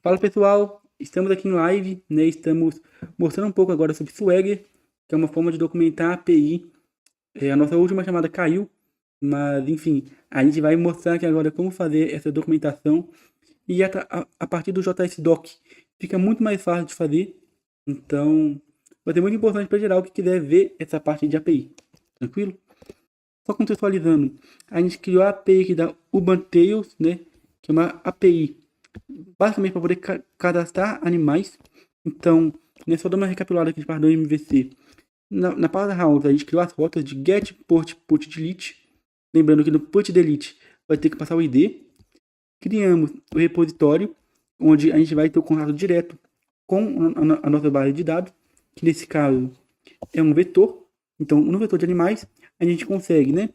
Fala pessoal, estamos aqui em live, né? Estamos mostrando um pouco agora sobre Swagger, que é uma forma de documentar a API. A nossa última chamada caiu, mas enfim, a gente vai mostrar aqui agora como fazer essa documentação e a partir do JSDoc fica muito mais fácil de fazer. Então, vai ser muito importante para geral que quiser ver essa parte de API. Tranquilo? Só contextualizando, a gente criou a API aqui da Ubantails, né? Que é uma API basicamente para poder cadastrar animais. Então, né, só dar uma recapitulada aqui de parte do MVC. Na Powerhouse, a gente criou as rotas de get, port, put, delete. Lembrando que no put delete vai ter que passar o ID. Criamos o repositório, onde a gente vai ter o contato direto com a nossa base de dados, que nesse caso é um vetor. Então, no vetor de animais, a gente consegue, né,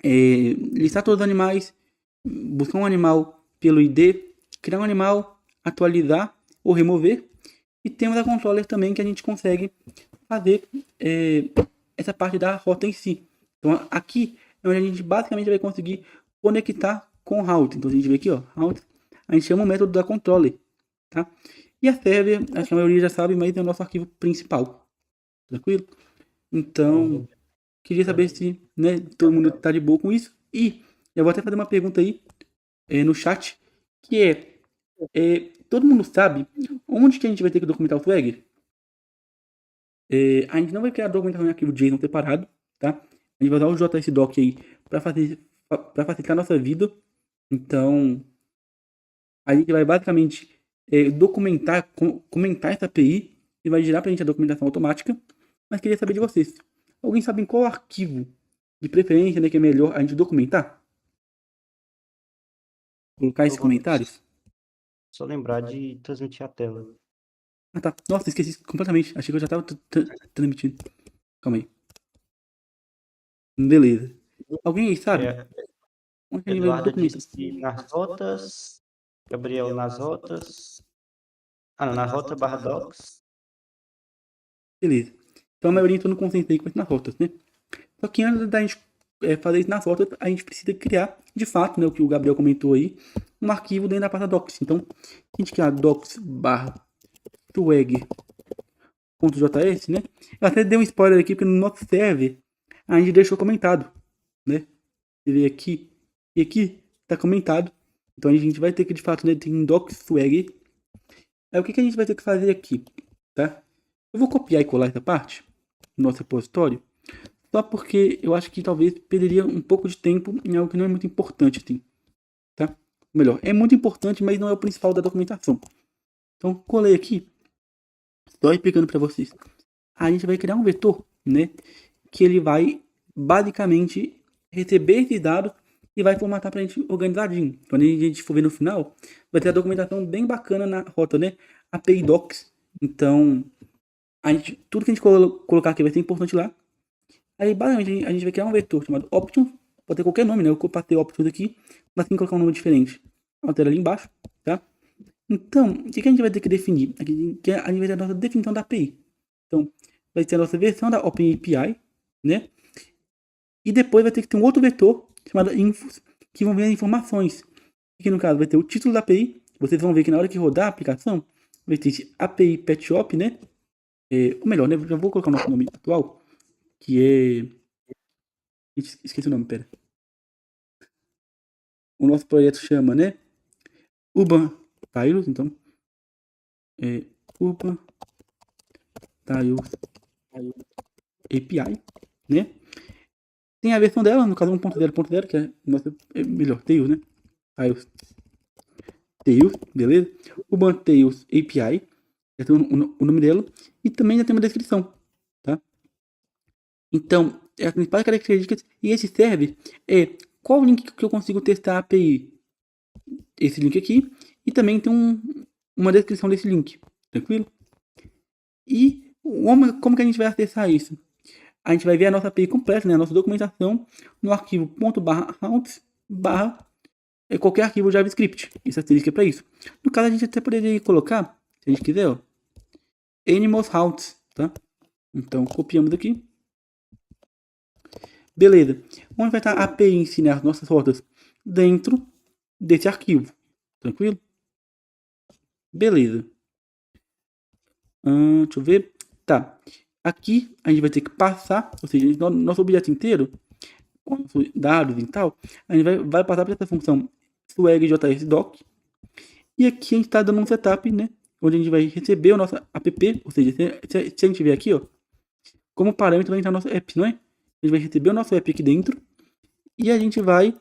listar todos os animais, buscar um animal pelo ID, criar um animal, atualizar ou remover. E temos a controller também que a gente consegue fazer essa parte da rota em si. Então aqui é onde a gente basicamente vai conseguir conectar com o route. Então a gente vê aqui, ó, route, a gente chama o método da controller, tá? E a server, acho que a maioria já sabe, mas é o nosso arquivo principal. Tranquilo? Então, queria saber se, né, todo mundo tá de boa com isso. E eu vou até fazer uma pergunta aí no chat, que todo mundo sabe onde que a gente vai ter que documentar o Swagger? A gente não vai criar documentação em arquivo JSON separado, tá? A gente vai usar o JSDoc aí para facilitar a nossa vida. Então, a gente vai basicamente comentar essa API e vai gerar para a gente a documentação automática. Mas queria saber de vocês. Alguém sabe em qual arquivo de preferência, né, que é melhor a gente documentar? Colocar esses comentários? Só lembrar de transmitir a tela. Ah, tá. Nossa, esqueci completamente. Achei que eu já tava transmitindo. Calma aí. Beleza. Alguém aí sabe? Onde a gente vai Eduardo documentar? disse nas rotas. Gabriel nas rotas. Não, na rota barra docs. Beleza. Então a maioria entrou no consenso aí com isso nas rotas, né? Só que antes da gente fazer isso nas rotas, a gente precisa criar, de fato, né, o que o Gabriel comentou aí, um arquivo dentro da pasta docs. Então, a gente criar docs barra swag.js, né? Eu até dei um spoiler aqui, porque no nosso server a gente deixou comentado, né? Você vê aqui e aqui tá comentado. Então a gente vai ter que, de fato, né, ter um docs swag. Aí o que a gente vai ter que fazer aqui, tá? Eu vou copiar e colar essa parte no nosso repositório, só porque eu acho que talvez perderia um pouco de tempo em algo que não é muito importante, assim, tá? Melhor, é muito importante, mas não é o principal da documentação. Então, colei aqui, só explicando para vocês. A gente vai criar um vetor, né? Que ele vai, basicamente, receber esses dados e vai formatar para a gente organizadinho. Quando a gente for ver no final, vai ter a documentação bem bacana na rota, né? API Docs. Então, tudo que a gente colocar aqui vai ser importante lá. Aí, basicamente, a gente vai criar um vetor chamado options. Pode ter qualquer nome, né? Eu passei options aqui, mas tem que colocar um nome diferente. Altera ali embaixo, tá? Então, o que a gente vai ter que definir? Aqui, a gente vai ter a nossa definição da API. Então, vai ter a nossa versão da OpenAPI, né? E depois vai ter que ter um outro vetor chamado infos, que vão ver as informações. Aqui no caso vai ter o título da API. Vocês vão ver que na hora que rodar a aplicação, vai ter esse API Pet Shop, né? Ou melhor, né? Já vou colocar o nosso nome atual, que é... Esqueci o nome, pera. O nosso projeto chama, né? Urban Tiles, então. Urban Tiles API, né? Tem a versão dela, no caso 1.0.0, que é, nossa, melhor, Tails, né? Tails, beleza? Urban Tails API, já tem o nome dela, e também já tem uma descrição, tá? Então, as principais características, e esse serve qual link que eu consigo testar a API? Esse link aqui, e também tem uma descrição desse link, tranquilo? E como que a gente vai acessar isso? A gente vai ver a nossa API completa, né, a nossa documentação, no arquivo .routes qualquer arquivo JavaScript. Esse asterisco é para isso. No caso, a gente até poderia colocar, se a gente quiser, ó, animals routes, tá? Então, copiamos aqui. Beleza. Onde vai estar a API em si, né, as nossas rotas? Dentro desse arquivo. Tranquilo? Beleza. Deixa eu ver. Tá. Aqui a gente vai ter que passar, ou seja, nosso objeto inteiro, com dados e tal, a gente vai passar para essa função swag.jsdoc. E aqui a gente está dando um setup, né? Onde a gente vai receber o nosso app, ou seja, se a gente vier aqui, ó, como parâmetro vai entrar nosso app, não é? A gente vai receber o nosso app aqui dentro e a gente vai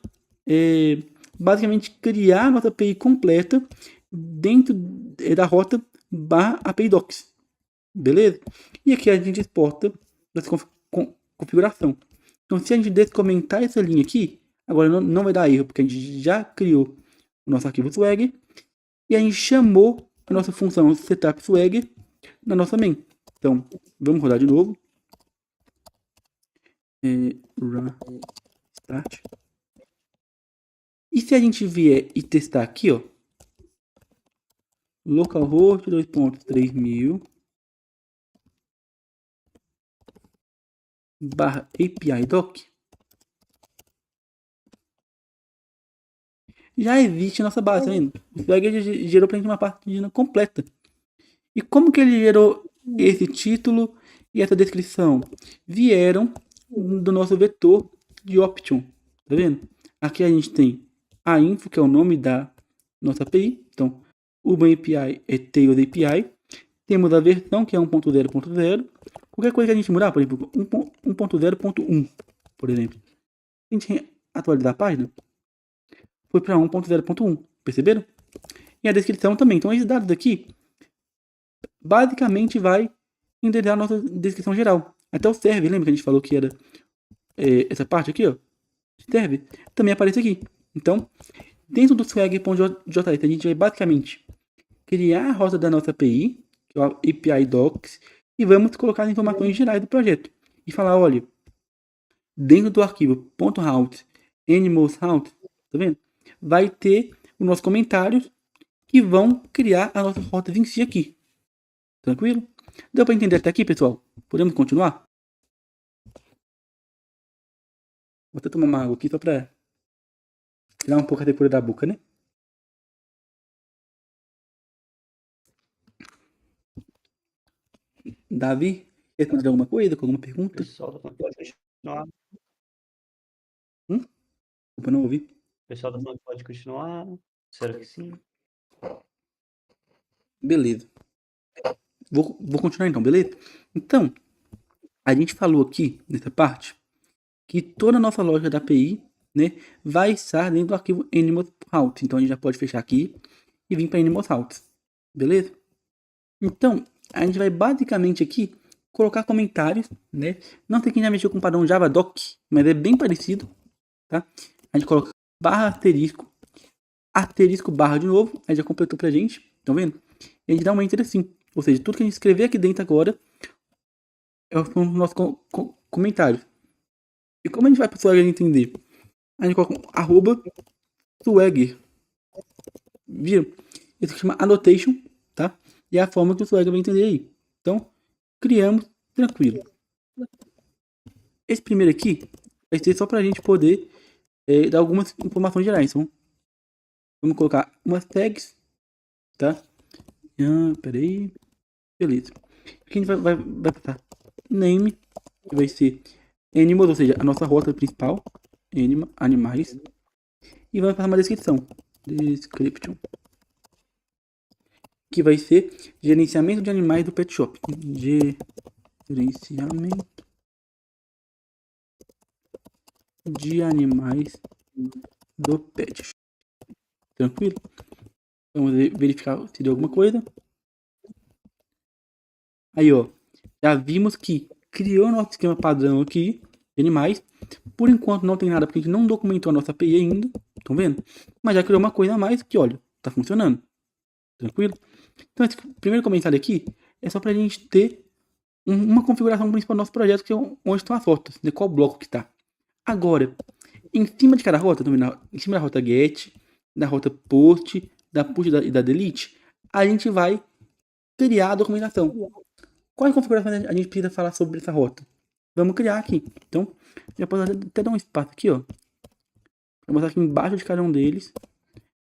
basicamente criar a nossa API completa dentro da rota /API Docs. Beleza? E aqui a gente exporta essa configuração. Então, se a gente descomentar essa linha aqui, agora não vai dar erro, porque a gente já criou o nosso arquivo Swagger e a gente chamou a nossa função setup Swagger na nossa main. Então, vamos rodar de novo. Run start. E se a gente vier e testar aqui, ó, localhost 2.3000 /API doc, já existe nossa base, tá vendo? O Swagger gerou pra gente uma página completa. E como que ele gerou esse título e essa descrição? Vieram do nosso vetor de option, tá vendo? Aqui a gente tem a info, que é o nome da nossa API. Então, Urban API é Tails API. Temos a versão, que é 1.0.0. Qualquer coisa que a gente mudar, por exemplo, 1.0.1, por exemplo. A gente atualizar a página, foi para 1.0.1, perceberam? E a descrição também. Então, esses dados aqui, basicamente, vai endereçar a nossa descrição geral. Até o server, lembra que a gente falou que era essa parte aqui, ó? Server, também aparece aqui. Então, dentro do swag.js, a gente vai basicamente criar a rota da nossa API, que é o API Docs, e vamos colocar as informações gerais do projeto. E falar, olha, dentro do arquivo .route, animals route, tá vendo? Vai ter os nossos comentários que vão criar as nossas rotas em si aqui. Tranquilo? Deu para entender até aqui, pessoal? Podemos continuar? Vou até tomar uma água aqui só para tirar um pouco a secura da boca, né? Davi, respondeu alguma coisa, com alguma pergunta? Pessoal da pode continuar. Desculpa, não ouvi. Pessoal da pode continuar. Será que sim? Beleza. Vou continuar então, beleza? Então, a gente falou aqui, nessa parte, que toda a nossa loja da API, né, vai estar dentro do arquivo animals route. Então, a gente já pode fechar aqui e vir para animals route. Beleza? Então, a gente vai basicamente aqui colocar comentários, né? Não sei quem já mexeu com o padrão Javadoc, mas é bem parecido, tá? A gente coloca barra asterisco, asterisco barra de novo, aí já completou pra gente, estão vendo? E a gente dá um enter assim, ou seja, tudo que a gente escrever aqui dentro agora é o nosso comentário. E como a gente vai para o Swagger entender? A gente coloca um @Swagger. Viram? Isso se chama annotation, tá? E é a forma que o Swagger vai entender aí. Então, criamos tranquilo. Esse primeiro aqui vai ser só para a gente poder dar algumas informações gerais. Então, vamos colocar umas tags, tá? Peraí. Beleza. Aqui a gente vai passar name, que vai ser animals, ou seja, a nossa rota principal, animais, e vai passar uma descrição, description, que vai ser gerenciamento de animais do pet shop, gerenciamento de animais do pet shop. Tranquilo? Vamos verificar se deu alguma coisa. Aí, ó, já vimos que criou nosso esquema padrão aqui de animais. Por enquanto não tem nada porque a gente não documentou a nossa API ainda. Estão vendo? Mas já criou uma coisa a mais que, olha, tá funcionando. Tranquilo? Então, esse primeiro comentário aqui é só pra gente ter uma configuração principal do nosso projeto, que é onde estão as rotas, de qual bloco que tá. Agora, em cima de cada rota, em cima da rota get, da rota post, da push e da delete, a gente vai criar a documentação. Quais configurações a gente precisa falar sobre essa rota? Vamos criar aqui. Então, já posso até dar um espaço aqui, ó. Vou mostrar aqui embaixo de cada um deles.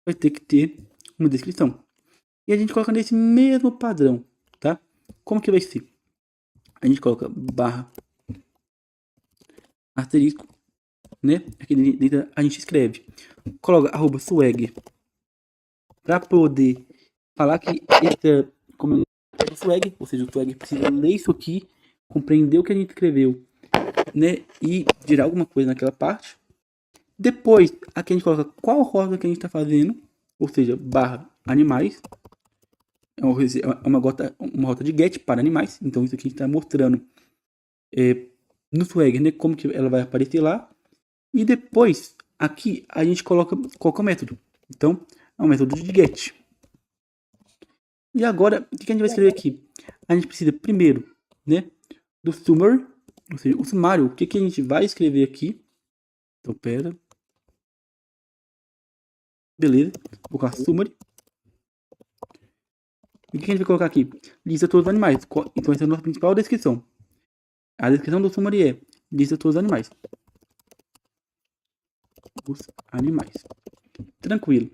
Vai ter que ter uma descrição. E a gente coloca nesse mesmo padrão, tá? Como que vai ser? A gente coloca barra asterisco, né? Aqui dentro a gente escreve. Coloca arroba swag para poder falar que esse é o swag, ou seja, o swag precisa ler isso aqui, compreender o que a gente escreveu, né? E tirar alguma coisa naquela parte. Depois, aqui a gente coloca qual rota que a gente está fazendo, ou seja, barra animais. É uma rota de get para animais. Então, isso aqui a gente está mostrando no Swagger, né, como que ela vai aparecer lá. E depois, aqui, a gente coloca qual que é o método. Então, é um método de get. E agora, o que a gente vai escrever aqui? A gente precisa, primeiro, né, do summary, ou seja, o sumário. O que a gente vai escrever aqui? Então, pera. Beleza. Vou colocar summary. E o que a gente vai colocar aqui? Lista todos os animais. Então, essa é a nossa principal descrição. A descrição do summary é lista todos os animais. Os animais. Tranquilo.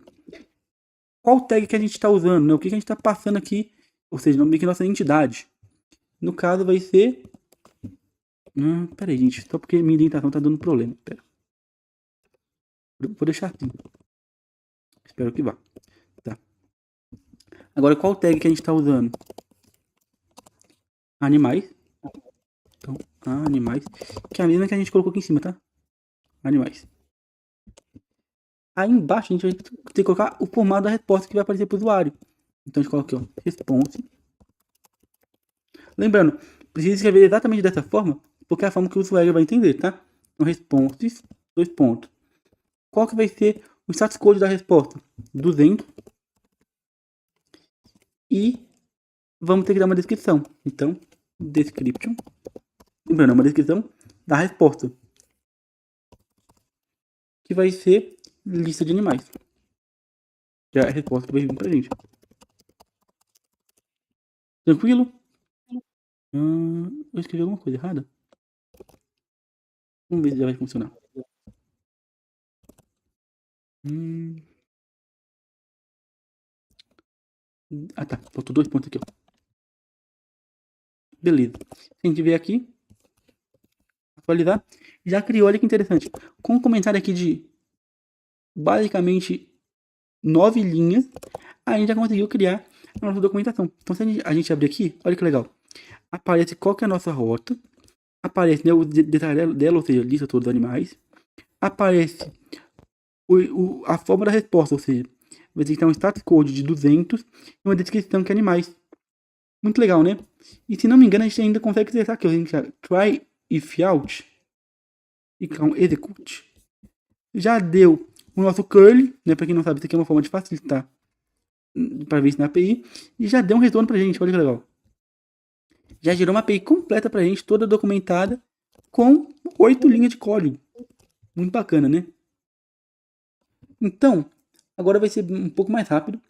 Qual tag que a gente está usando? Né? O que a gente está passando aqui? Ou seja, meio que nossa entidade. No caso, vai ser... pera aí, gente. Só porque minha indentação tá dando problema. Pera. Vou deixar assim. Espero que vá. Tá. Agora, qual tag que a gente está usando? Animais. Então, animais. Que é a mesma que a gente colocou aqui em cima, tá? Animais. Aí embaixo a gente vai ter que colocar o formato da resposta que vai aparecer para o usuário. Então a gente coloca aqui, ó, response. Lembrando, precisa escrever exatamente dessa forma, porque é a forma que o usuário vai entender, tá? Então responses, 2 pontos. Qual que vai ser o status code da resposta? 200. E vamos ter que dar uma descrição. Então, description. Lembrando, é uma descrição da resposta. Que vai ser lista de animais. Que é a resposta que vai vir pra gente. Tranquilo? Eu escrevi alguma coisa errada? Vamos ver se já vai funcionar. Ah tá, faltou 2 pontos aqui, ó. Beleza. Se a gente ver aqui, atualizar, já criou, olha que interessante. Com um comentário aqui de basicamente 9 linhas, a gente já conseguiu criar a nossa documentação. Então se a gente abrir aqui, olha que legal. Aparece qual que é a nossa rota, aparece, né, o detalhe dela, ou seja, lista todos os animais. Aparece a forma da resposta, ou seja, vai ter que ter um status code de 200 e uma descrição que é animais. Muito legal, né? E se não me engano, a gente ainda consegue acessar aqui. A gente try if out e execute. Já deu o nosso curly, né? Pra quem não sabe, isso aqui é uma forma de facilitar para ver isso na API. E já deu um retorno pra gente, olha que legal. Já gerou uma API completa pra gente, toda documentada, com 8 linhas de código. Muito bacana, né? Então, agora vai ser um pouco mais rápido,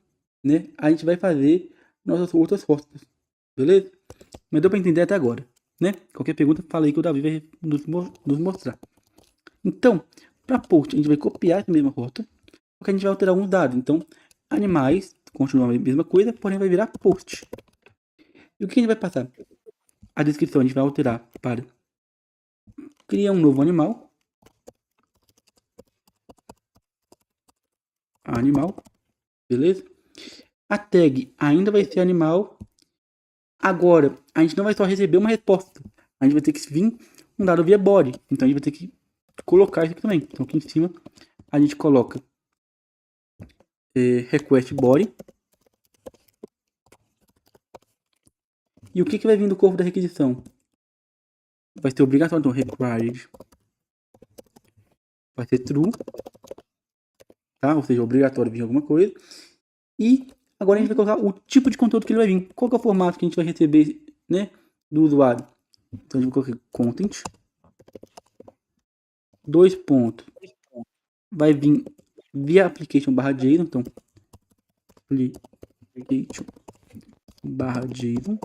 né? A gente vai fazer nossas outras rotas, beleza? Mas deu para entender até agora, né? Qualquer pergunta, fala aí que o Davi vai nos mostrar. Então, para post, a gente vai copiar essa mesma rota, porque a gente vai alterar alguns dados. Então, animais, continua a mesma coisa, porém vai virar post. E o que a gente vai passar? A descrição a gente vai alterar para criar um novo animal. Animal, beleza? A tag ainda vai ser animal. Agora, a gente não vai só receber uma resposta. A gente vai ter que vir um dado via body. Então, a gente vai ter que colocar isso aqui também. Então, aqui em cima, a gente coloca request body. E o que vai vir do corpo da requisição? Vai ser obrigatório, então, required vai ser true. Tá? Ou seja, obrigatório vir alguma coisa. E agora a gente vai colocar o tipo de conteúdo que ele vai vir. Qual que é o formato que a gente vai receber, né, do usuário? Então, a gente vai colocar content. 2 pontos. Vai vir via application/json. Então, application/json.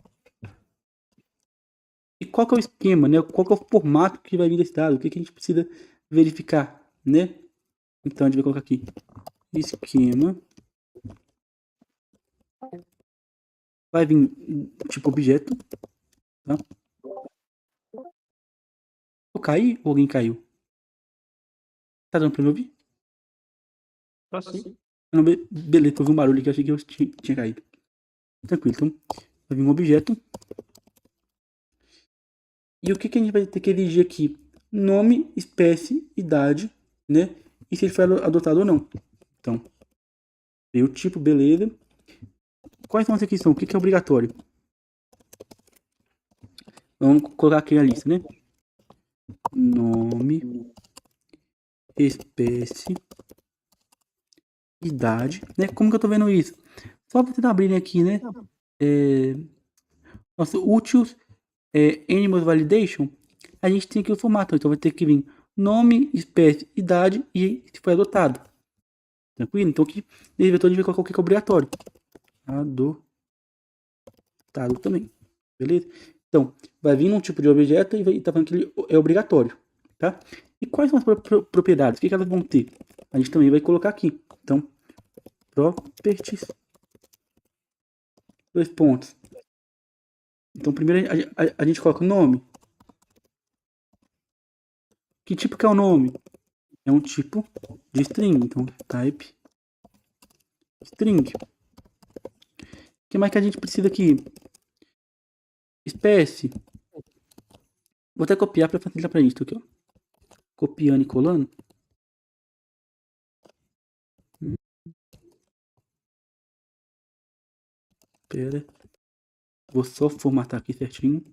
E qual que é o esquema, né? Qual que é o formato que vai vir desse dado? O que a gente precisa verificar, né? Então a gente vai colocar aqui esquema Vai vir tipo objeto, tá? Eu caí ou alguém caiu? Tá dando pra me ouvir? Só assim. Não, beleza, eu ouvi um barulho que eu achei que eu tinha caído. Tranquilo, então vai vir um objeto. E o que a gente vai ter que exigir aqui? Nome, espécie, idade, né? E se ele foi adotado ou não. Então, veio o tipo, beleza. Quais são as requisições? O que é obrigatório? Vamos colocar aqui a lista, né? Nome, espécie, idade, né? Como que eu tô vendo isso? Só pra vocês abrirem aqui, né? Nosso utils Animal Validation, a gente tem aqui o formato. Então vai ter que vir nome, espécie, idade e se foi adotado. Tranquilo? Então aqui nesse vetor a gente vai colocar o que é obrigatório. Adotado também. Beleza? Então, vai vir um tipo de objeto e vai tá falando que ele é obrigatório. Tá? E quais são as propriedades? O que elas vão ter? A gente também vai colocar aqui. Então, properties, dois pontos. Então, primeiro a gente coloca o nome. Que tipo que é o nome? É um tipo de string. Então, type string. O que mais que a gente precisa aqui? Espécie. Vou até copiar para facilitar para isso aqui, ó. Copiando e colando. Pera. Vou só formatar aqui certinho.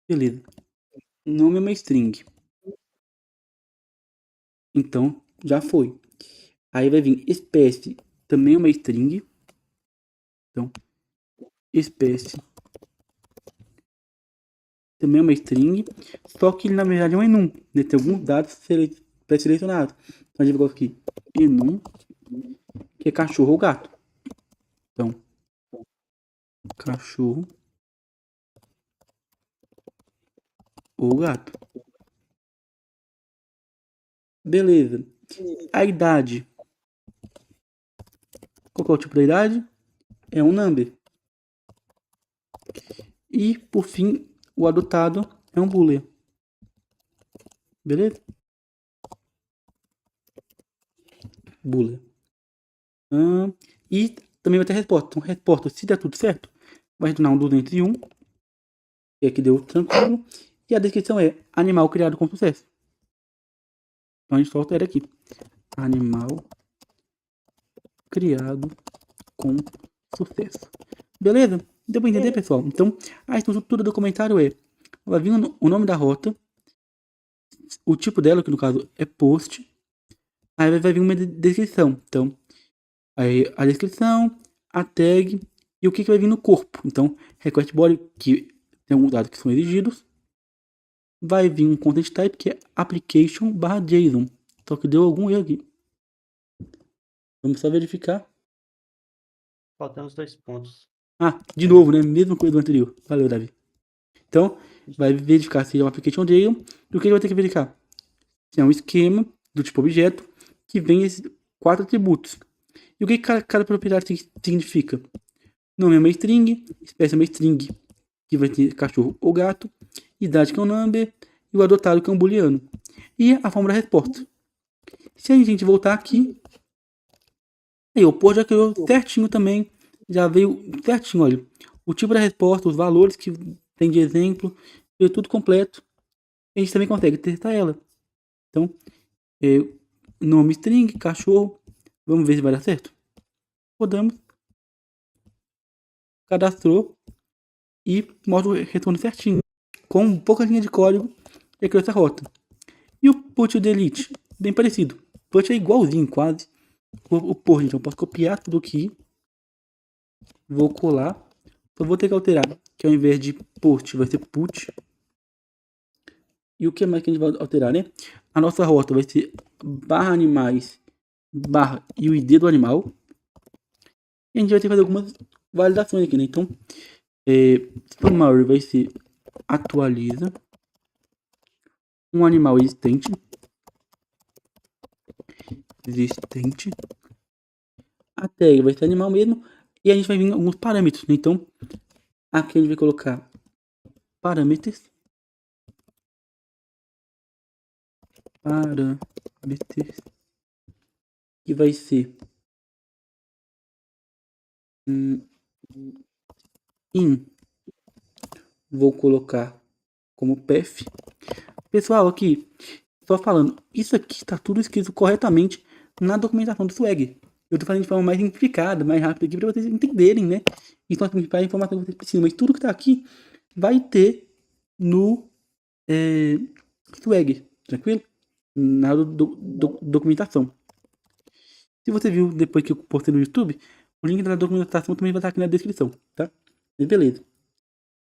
Beleza. Nome é uma string. Então, já foi. Aí vai vir espécie, também é uma string. Então, espécie também é uma string. Só que ele, na verdade, é um enum. Né? Tem alguns dados pré-selecionados. Então, a gente vai colocar aqui enum, que é cachorro ou gato. Então, cachorro ou gato. Beleza. A idade. Qual é o tipo da idade? É um number. E, por fim, o adotado é um boolean. Beleza? Boolean. E também vai ter resposta. Então, resposta, se der tudo certo, vai retornar um 201. E aqui deu tranquilo. E a descrição é animal criado com sucesso. Então a gente solta ele aqui. Animal criado com sucesso. Beleza? Deu pra entender, pessoal? Então, a estrutura do comentário é: vai vir o nome da rota, o tipo dela, que no caso é post. Aí vai vir uma descrição. Então, aí a descrição, a tag e o que vai vir no corpo. Então, request body, que tem alguns dados que são exigidos. Vai vir um content type que é application/json. Só que deu algum erro aqui. Vamos só verificar. Faltando os 2 pontos. Ah, de novo, né? Mesma coisa do anterior. Valeu, Davi. Então, vai verificar se é um application.json. E o que vai ter que verificar? Se é um esquema do tipo objeto que vem esses 4 atributos. E o que cada propriedade significa? Nome é uma string, espécie é uma string, que vai ter cachorro ou gato, idade que é um number, e o adotado que é um booleano. E a forma da resposta. Se a gente voltar aqui, aí o post já criou certinho também, já veio certinho, olha, o tipo da resposta, os valores que tem de exemplo, veio tudo completo. A gente também consegue testar ela. Então, nome string, cachorro, vamos ver se vai dar certo. Rodamos, cadastrou e mostra o retorno certinho, com pouca linha de código, já criou essa rota. E o put e o delete, bem parecido. O put é igualzinho quase. O por, então eu posso copiar tudo aqui, vou colar, só vou ter que alterar, que ao invés de post vai ser put. E o que mais que a gente vai alterar, né? A nossa rota vai ser /animais e o ID do animal. E a gente vai ter que fazer algumas validações aqui, né? Então, summary vai ser atualiza um animal existente. existente. A tag vai ser animal mesmo. E a gente vai vir alguns parâmetros, né? Então, aqui a gente vai colocar parâmetros. Que vai ser in. Vou colocar como path. Pessoal, aqui, só falando, isso aqui está tudo escrito corretamente na documentação do Swagger. Eu tô fazendo de forma mais simplificada, mais rápida aqui para vocês entenderem, né? E são as principais informações que vocês precisam. Mas tudo que tá aqui vai ter no Swagger, tranquilo? Na documentação. Se você viu depois que eu postei no YouTube, o link da documentação também vai estar aqui na descrição, tá? E beleza.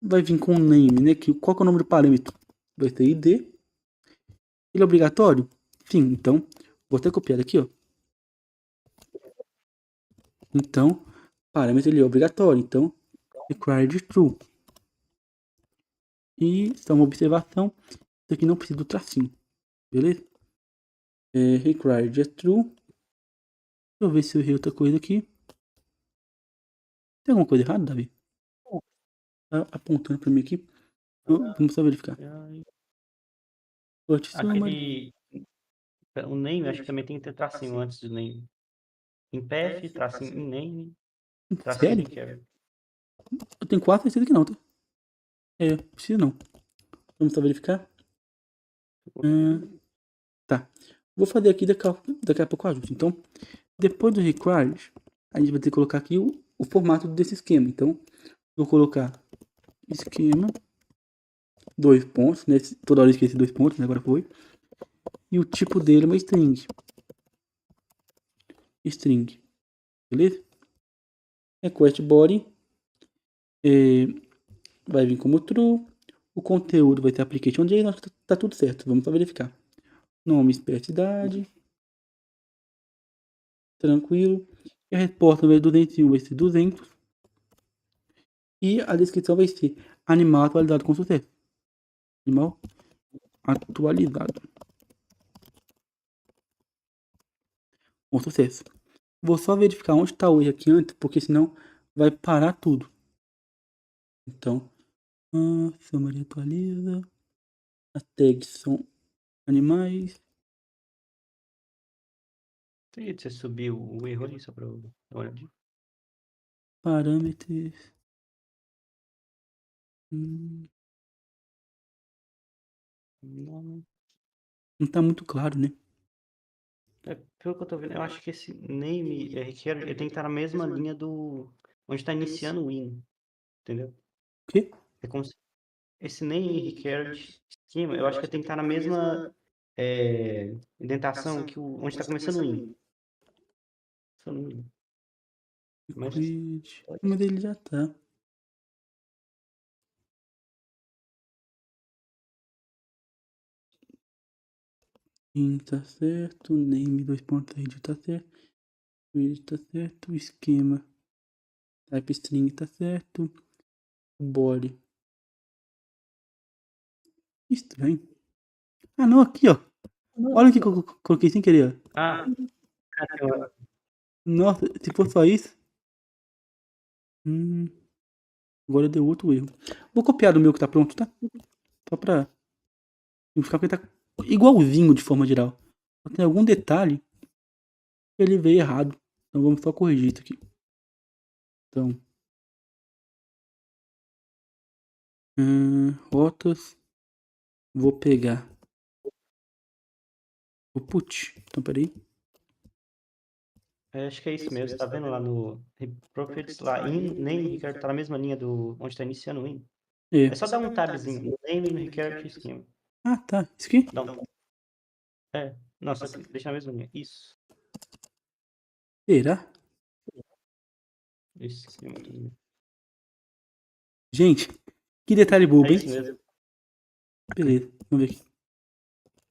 Vai vir com o name, né? Qual que é o nome do parâmetro? Vai ser ID. Ele é obrigatório? Sim, então, vou até copiar aqui, ó. Então, parâmetro ele é obrigatório, então, required true. E só uma observação, isso aqui não precisa do tracinho, beleza? Required é true. Deixa eu ver se eu errei outra coisa aqui. Tem alguma coisa errada, Davi? Tá apontando pra mim aqui. Vamos só verificar. Aquele... O name, acho que também tem que ter tracinho antes do name. Em path, tracinho em name, tracinho em required. Eu tenho quase certeza que não, tá? Precisa não. Vamos só verificar. Tá. Vou fazer aqui daqui a pouco o ajuste. Então, depois do required, a gente vai ter que colocar aqui o formato desse esquema. Então, vou colocar esquema, 2 pontos, né? Toda hora eu esqueci 2 pontos, né? Agora foi. E o tipo dele é uma string. Beleza? Request body vai vir como true. O conteúdo vai ter application day. Tá tudo certo. Vamos só verificar. Nome, espécie, idade. Tranquilo. E a resposta vai ser 201, vai ser 200. E a descrição vai ser animal atualizado com sucesso. Animal atualizado com sucesso. Vou só verificar onde está o erro aqui antes, porque senão vai parar tudo. Então, summary atualiza. As tags são animais. Você subiu o erro ali só para eu dar uma olhadinha? Parâmetros. Não tá muito claro, né? Pelo que eu tô vendo, eu acho que esse name required, ele tem que estar na mesma linha do... onde está iniciando o in. Entendeu? O quê? É como se... Esse name required schema, eu acho que tem que estar na mesma indentação que onde está começando o in. Se eu não me engano. Mas ele já tá. In tá certo. Name 2 pontos ID tá certo. Read tá certo. Esquema. Type string tá certo. Body. Estranho. Ah, não, aqui, ó. Olha o que eu coloquei sem querer, ó. Caramba. Nossa, se for só isso. Agora deu outro erro. Vou copiar do meu que tá pronto, tá? Só pra ficar porque tá igualzinho de forma geral. Só tem algum detalhe que ele veio errado. Então vamos só corrigir isso aqui. Então. Rotas. Vou pegar o put. Então, peraí. Acho que é isso mesmo. Tá vendo lá no Properties, lá in, name required, tá na mesma linha do onde está iniciando o in. É só dar um tabzinho no name e no required schema. Ah, tá. Isso aqui? Dá um... Nossa, deixa na mesma linha. Isso. Será? Isso. Gente, que detalhe bobo, hein? É isso mesmo. Beleza, vamos ver aqui.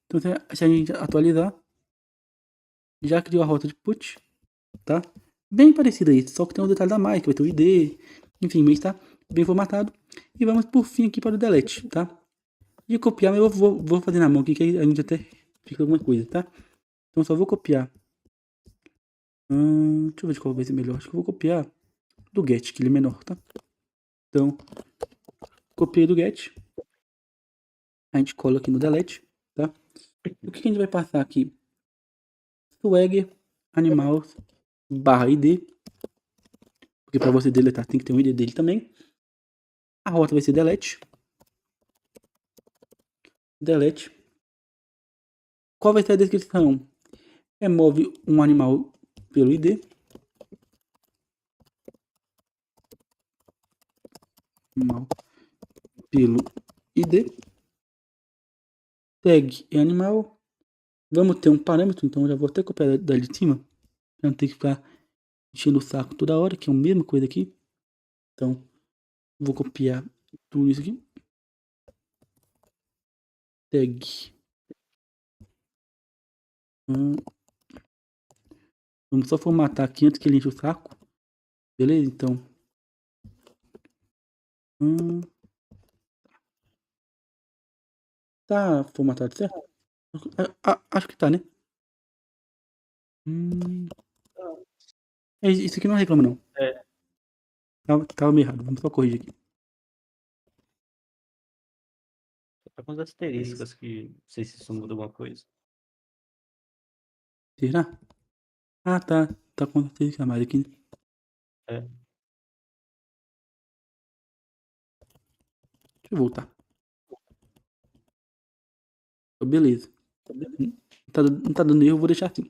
Então, se a gente atualizar, já criou a rota de put, tá? Bem parecida a isso, só que tem um detalhe a mais, que vai ter o ID, enfim, mas tá bem formatado. E vamos por fim aqui para o delete, tá? De copiar, mas eu vou fazer na mão aqui, que aí a gente até fica alguma coisa, tá? Então só vou copiar Deixa eu ver de qual vai ser melhor. Acho que eu vou copiar do get, que ele é menor, tá? Então, copiei do get. A gente cola aqui no delete, tá? O que a gente vai passar aqui? Swagger animals barra id. Porque para você deletar tem que ter um id dele também. A rota vai ser delete. Delete. Qual vai ser a descrição? Remove um animal pelo id. Animal pelo id. Tag é animal. Vamos ter um parâmetro, então eu já vou até copiar dali de cima. Pra não ter que ficar enchendo o saco toda hora, que é a mesma coisa aqui. Então, vou copiar tudo isso aqui. Tag. Vamos só formatar aqui antes que ele enche o saco. Beleza? Então. Tá formatado certo? Acho que tá, né? Isso aqui não reclama, não. Tava meio errado. Vamos só corrigir aqui. Tá com os asteriscos que não sei se isso muda alguma coisa. Será? Ah, tá. Tá com asterisco a mais aqui. Deixa eu voltar. Beleza. Não tá dando erro, eu vou deixar assim.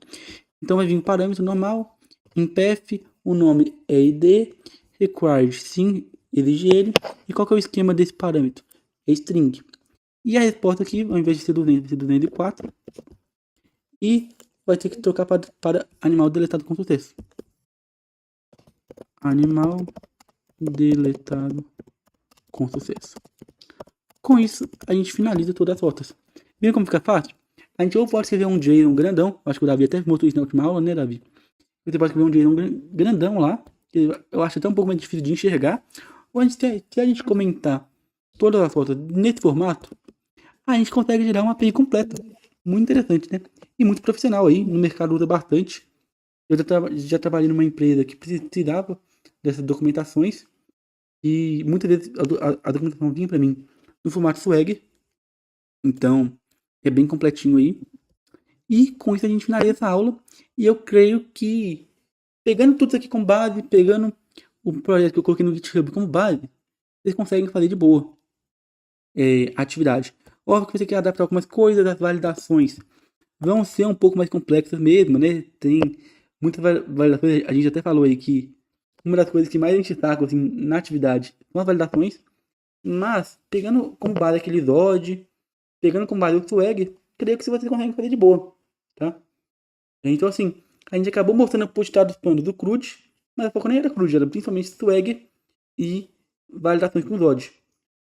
Então vai vir um parâmetro normal. Em path, o nome é id. Required, sim, exige ele. E qual que é o esquema desse parâmetro? É string. E a resposta aqui, ao invés de ser 200, vai ser 204. E vai ter que trocar para animal deletado com sucesso. Animal deletado com sucesso. Com isso, a gente finaliza todas as rotas. Viu como fica fácil? A gente ou pode escrever um JSON grandão. Acho que o Davi até mostrou isso na última aula, né, Davi? Você pode escrever um JSON grandão lá. Que eu acho até um pouco mais difícil de enxergar. Ou a gente, se a gente comentar todas as rotas nesse formato, a gente consegue gerar uma API completa. Muito interessante, né? E muito profissional aí. No mercado usa bastante. Eu já trabalhei numa empresa que precisava dessas documentações. E muitas vezes a documentação vinha para mim no formato Swagger. Então, é bem completinho aí. E com isso a gente finaliza essa aula. E eu creio que, pegando tudo isso aqui como base, pegando o projeto que eu coloquei no GitHub como base, vocês conseguem fazer de boa atividade. Óbvio que você quer adaptar algumas coisas, as validações vão ser um pouco mais complexas mesmo, né? Tem muitas validações, a gente até falou aí que uma das coisas que mais a gente destaca assim, na atividade são as validações, mas pegando como base aquele Zod, pegando como base o Swag, creio que vocês conseguem fazer de boa, tá? Então assim, a gente acabou mostrando o postado dos planos do CRUD, mas a pouco nem era CRUD, era principalmente Swag e validações com Zod.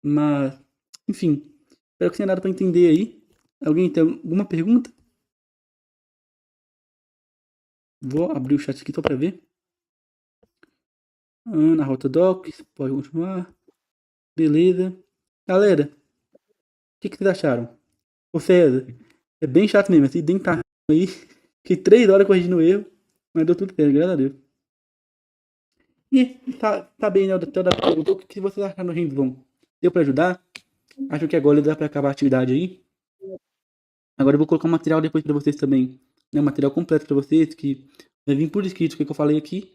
Mas, enfim, espero que tenha dado para entender aí. Alguém tem alguma pergunta? Vou abrir o chat aqui só para ver. Na rota docs, pode continuar. Beleza. Galera, o que vocês acharam? Ô César, é bem chato mesmo, esse dentar aí. Fiquei 3 horas corrigindo o erro, mas deu tudo certo, graças a Deus. E tá bem, né? O Theo perguntou o que vocês acharam no hands-on. Deu pra ajudar? Acho que agora dá pra acabar a atividade aí. Agora eu vou colocar um material depois pra vocês também. Né? Um material completo pra vocês, que vai vir por escrito o que eu falei aqui.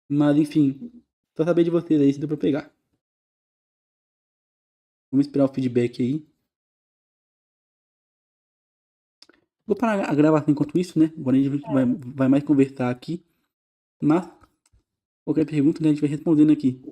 Mas enfim, só saber de vocês aí se deu pra pegar. Vamos esperar o feedback aí. Vou parar a gravação enquanto isso, né? Agora a gente vai mais conversar aqui. Mas, qualquer pergunta, né, a gente vai respondendo aqui.